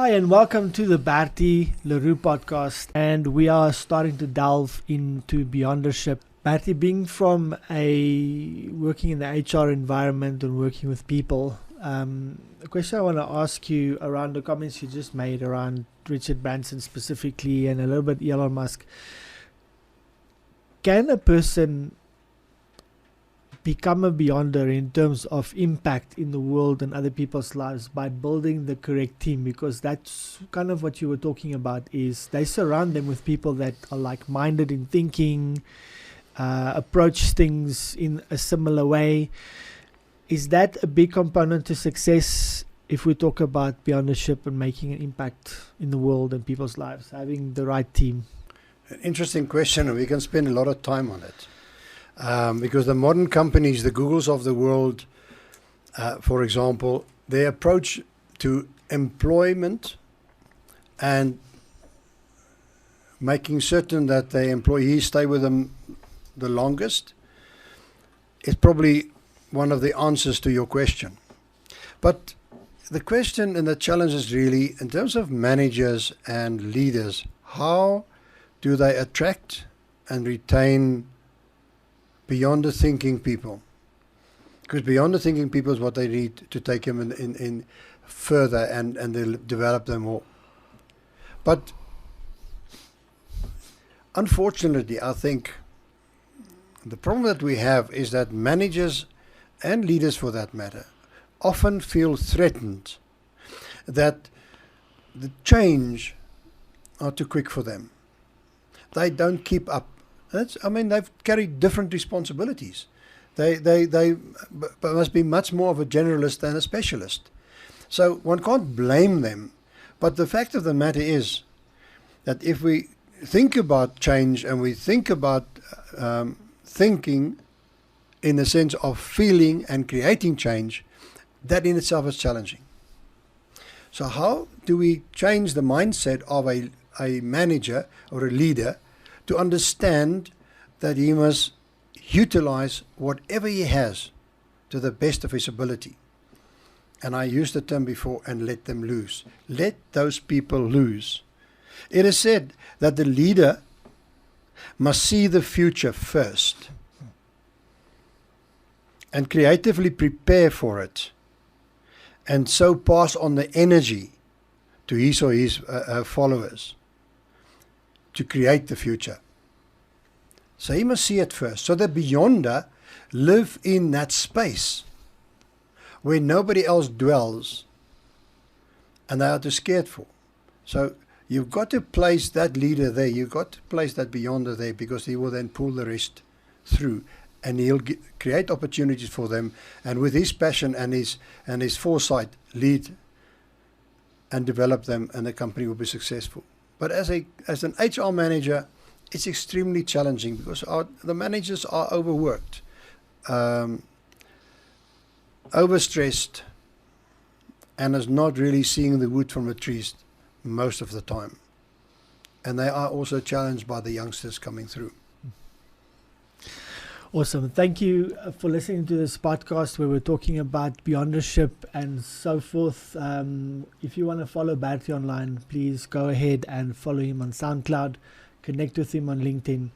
Hi and welcome to the Bertie Roux podcast, and we are starting to delve into beyondership. Bertie, being from working in the HR environment and working with people, a question I want to ask you around the comments you just made around Richard Branson specifically and a little bit Elon Musk. Can a person become a beyonder in terms of impact in the world and other people's lives by building the correct team? Because that's kind of what you were talking about, is they surround them with people that are like-minded in thinking, approach things in a similar way. Is that a big component to success if we talk about beyondership and making an impact in the world and people's lives, having the right team? An interesting question, and we can spend a lot of time on it. Because the modern companies, the Googles of the world, for example, their approach to employment and making certain that their employees stay with them the longest is probably one of the answers to your question. But the question and the challenge is really, in terms of managers and leaders, how do they attract and retain beyonder thinking people? Because beyonder thinking people is what they need to take them in further and they'll develop them more. But unfortunately, I think the problem that we have is that managers and leaders, for that matter, often feel threatened that the change are too quick for them. They don't keep up. They've carried different responsibilities. They must be much more of a generalist than a specialist. So one can't blame them. But the fact of the matter is that if we think about change and we think about thinking in the sense of feeling and creating change, that in itself is challenging. So how do we change the mindset of a manager or a leader to understand that he must utilize whatever he has to the best of his ability? And I used the term before, and let them lose. Let those people lose. It is said that the leader must see the future first and creatively prepare for it, and so pass on the energy to his or his followers to create the future. So he must see it first. So the beyonder live in that space where nobody else dwells and they are too scared for. So you've got to place that leader there. You've got to place that beyonder there, because he will then pull the rest through, and he'll create opportunities for them, and with his passion and his foresight, lead and develop them, and the company will be successful. But as an HR manager, it's extremely challenging because the managers are overworked, overstressed, and is not really seeing the wood from the trees most of the time. And they are also challenged by the youngsters coming through. Awesome. Thank you for listening to this podcast where we're talking about beyondership and so forth. If you want to follow Bertie online, please go ahead and follow him on SoundCloud, connect with him on LinkedIn,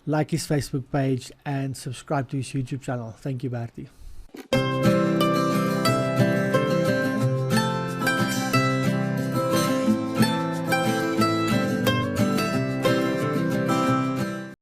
like his Facebook page, and subscribe to his YouTube channel. Thank you, Bertie.